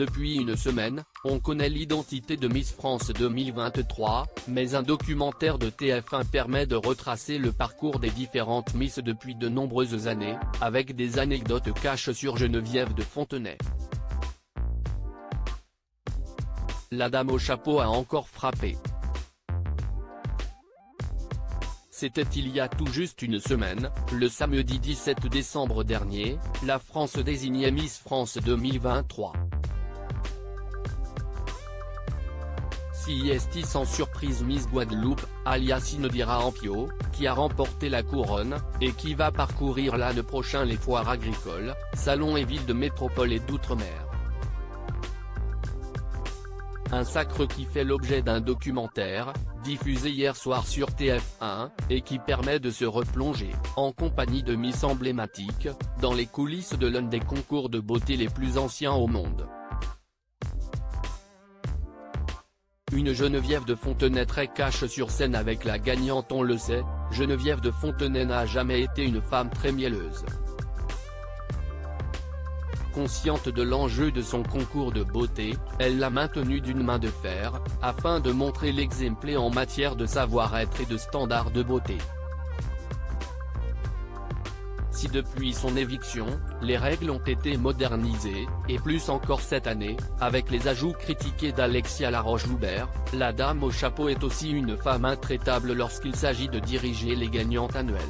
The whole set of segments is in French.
Depuis une semaine, on connaît l'identité de Miss France 2023, mais un documentaire de TF1 permet de retracer le parcours des différentes Miss depuis de nombreuses années, avec des anecdotes cachées sur Geneviève de Fontenay. La dame au chapeau a encore frappé. C'était il y a tout juste une semaine, le samedi 17 décembre dernier, la France désignait Miss France 2023. CIST sans surprise Miss Guadeloupe, alias Inodira Ampio, qui a remporté la couronne, et qui va parcourir l'année prochaine les foires agricoles, salons et villes de métropole et d'outre-mer. Un sacre qui fait l'objet d'un documentaire, diffusé hier soir sur TF1, et qui permet de se replonger, en compagnie de Miss emblématiques, dans les coulisses de l'un des concours de beauté les plus anciens au monde. Une Geneviève de Fontenay très cash sur scène avec la gagnante. On le sait, Geneviève de Fontenay n'a jamais été une femme très mielleuse. Consciente de l'enjeu de son concours de beauté, elle l'a maintenu d'une main de fer, afin de montrer l'exemple en matière de savoir-être et de standards de beauté. Si depuis son éviction, les règles ont été modernisées, et plus encore cette année, avec les ajouts critiqués d'Alexia Laroche-Joubert, la dame au chapeau est aussi une femme intraitable lorsqu'il s'agit de diriger les gagnantes annuelles.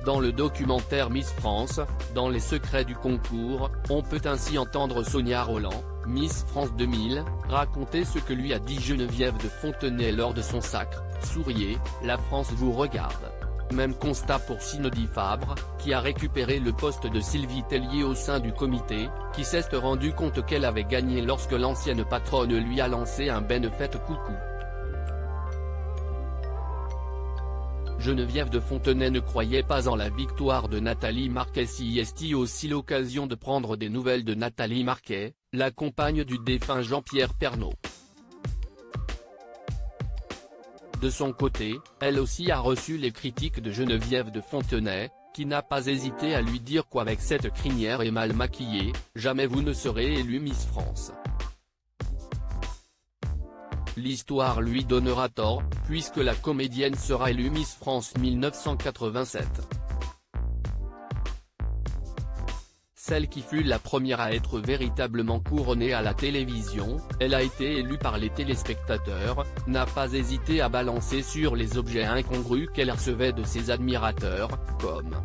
Dans le documentaire Miss France, dans les secrets du concours, on peut ainsi entendre Sonia Rolland, Miss France 2000, raconter ce que lui a dit Geneviève de Fontenay lors de son sacre: « Souriez, la France vous regarde ». Même constat pour Cindy Fabre, qui a récupéré le poste de Sylvie Tellier au sein du comité, qui s'est rendu compte qu'elle avait gagné lorsque l'ancienne patronne lui a lancé un benefait coucou. Geneviève de Fontenay ne croyait pas en la victoire de Nathalie Marquet. CIST aussi l'occasion de prendre des nouvelles de Nathalie Marquet, la compagne du défunt Jean-Pierre Pernaut. De son côté, elle aussi a reçu les critiques de Geneviève de Fontenay, qui n'a pas hésité à lui dire qu'avec cette crinière et mal maquillée, jamais vous ne serez élue Miss France. L'histoire lui donnera tort, puisque la comédienne sera élue Miss France 1987. Celle qui fut la première à être véritablement couronnée à la télévision, elle a été élue par les téléspectateurs, n'a pas hésité à balancer sur les objets incongrus qu'elle recevait de ses admirateurs, comme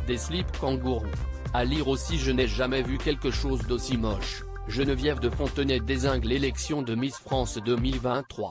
des slips kangourous. À lire aussi: je n'ai jamais vu quelque chose d'aussi moche. Geneviève de Fontenay dézingue l'élection de Miss France 2023.